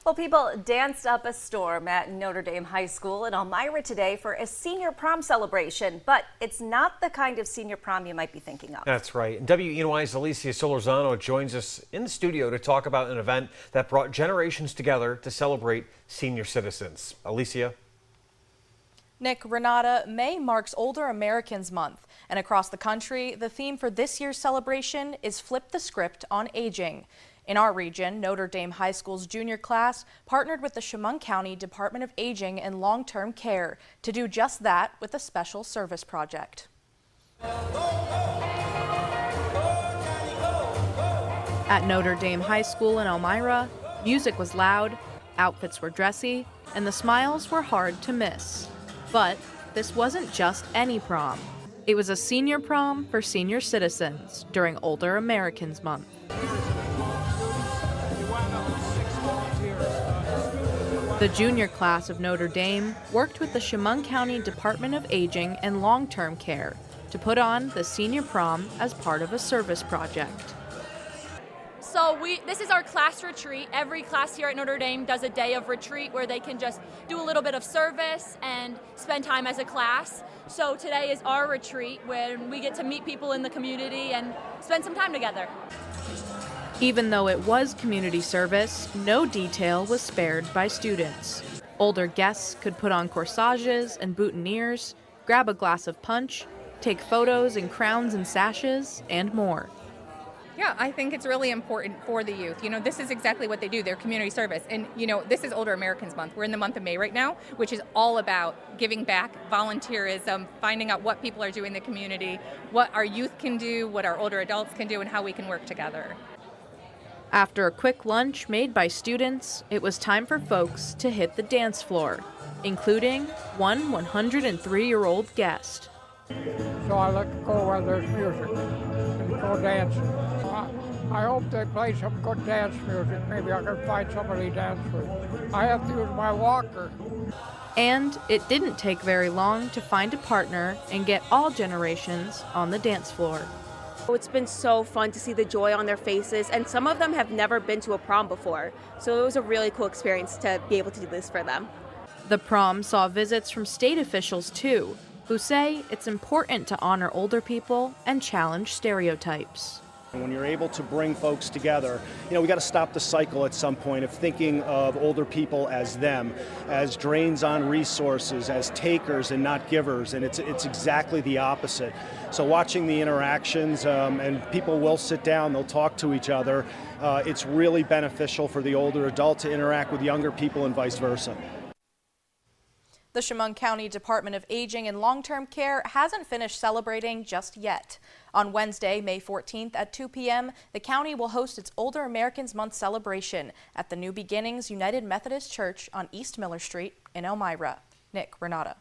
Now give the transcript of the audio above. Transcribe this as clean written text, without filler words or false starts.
Well, people danced up a storm at Notre Dame High School in Elmira today for a senior prom celebration, but it's not the kind of senior prom you might be thinking of. That's right. WENY's Alicia Solorzano joins us in the studio to talk about an event that brought generations together to celebrate senior citizens. Alicia. Nick, Renata, May marks Older Americans Month, and across the country, the theme for this year's celebration is Flip the Script on Aging. In our region, Notre Dame High School's junior class partnered with the Chemung County Department of Aging and Long-Term Care to do just that with a special service project. At Notre Dame High School in Elmira, music was loud, outfits were dressy, and the smiles were hard to miss. But this wasn't just any prom. It was a senior prom for senior citizens during Older Americans Month. The junior class of Notre Dame worked with the Chemung County Department of Aging and Long-Term Care to put on the senior prom as part of a service project. So this is our class retreat. Every class here at Notre Dame does a day of retreat where they can just do a little bit of service and spend time as a class. So today is our retreat when we get to meet people in the community and spend some time together. Even though it was community service, no detail was spared by students. Older guests could put on corsages and boutonnieres, grab a glass of punch, take photos in crowns and sashes, and more. Yeah, I think it's really important for the youth. This is exactly what they do, their community service. And, this is Older Americans Month. We're in the month of May right now, which is all about giving back, volunteerism, finding out what people are doing in the community, what our youth can do, what our older adults can do, and how we can work together. After a quick lunch made by students, it was time for folks to hit the dance floor, including one 103-year-old guest. So I like to go where there's music and go dancing. I hope they play some good dance music. Maybe I can find somebody to dance with. I have to use my walker. And it didn't take very long to find a partner and get all generations on the dance floor. It's been so fun to see the joy on their faces, and some of them have never been to a prom before, so it was a really cool experience to be able to do this for them. The prom saw visits from state officials too, who say it's important to honor older people and challenge stereotypes. When you're able to bring folks together, we got to stop the cycle at some point of thinking of older people as them, as drains on resources, as takers and not givers, and it's exactly the opposite. So watching the interactions, and people will sit down, they'll talk to each other, it's really beneficial for the older adult to interact with younger people and vice versa. The Chemung County Department of Aging and Long-Term Care hasn't finished celebrating just yet. On Wednesday, May 14th at 2 p.m., the county will host its Older Americans Month celebration at the New Beginnings United Methodist Church on East Miller Street in Elmira. Nick, Renata.